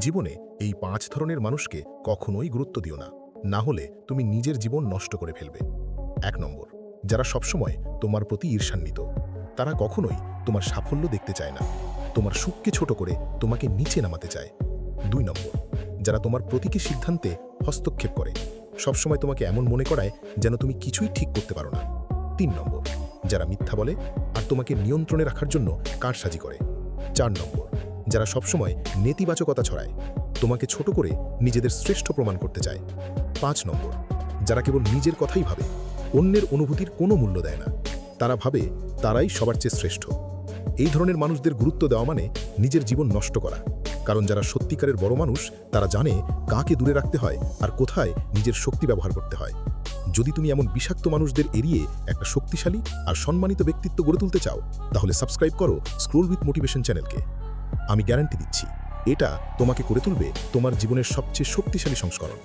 জীবনে এই ৫ ধরনের মানুষকে কখনোই গুরুত্ব দিও না, না হলে তুমি নিজের জীবন নষ্ট করে ফেলবে। ১ নম্বর, যারা সবসময় তোমার প্রতি ঈর্ষান্বিত। তারা কখনোই তোমার সাফল্য দেখতে চায় না, তোমার সুখকে ছোট করে তোমাকে নিচে নামাতে চায়। ২ নম্বর, যারা তোমার প্রতিটি সিদ্ধান্তে হস্তক্ষেপ করে, সবসময় তোমাকে এমন মনে করায় যেন তুমি কিছুই ঠিক করতে পারো না। ৩ নম্বর, যারা মিথ্যা বলে আর তোমাকে নিয়ন্ত্রণে রাখার জন্য কারসাজি করে। ৪ নম্বর, যারা সবসময় নেতিবাচকতা ছড়ায়, তোমাকে ছোট করে নিজেদের শ্রেষ্ঠ প্রমাণ করতে চায়। ৫ নম্বর, যারা কেবল নিজের কথাই ভাবে, অন্যের অনুভূতির কোনো মূল্য দেয় না। তারা ভাবে তারাই সবার চেয়ে শ্রেষ্ঠ। এই ধরনের মানুষদের গুরুত্ব দেওয়া মানে নিজের জীবন নষ্ট করা। কারণ যারা সত্যিকারের বড় মানুষ, তারা জানে কাকে দূরে রাখতে হয় আর কোথায় নিজের শক্তি ব্যবহার করতে হয়। যদি তুমি এমন বিষাক্ত মানুষদের এড়িয়ে একটা শক্তিশালী আর সম্মানিত ব্যক্তিত্ব গড়ে তুলতে চাও, তাহলে সাবস্ক্রাইব করো স্ক্রোল উইথ মোটিভেশন চ্যানেলকে। আমি গ্যারান্টি দিচ্ছি, এটা তোমাকে করে তুলবে তোমার জীবনের সবচেয়ে শক্তিশালী সংস্করণ।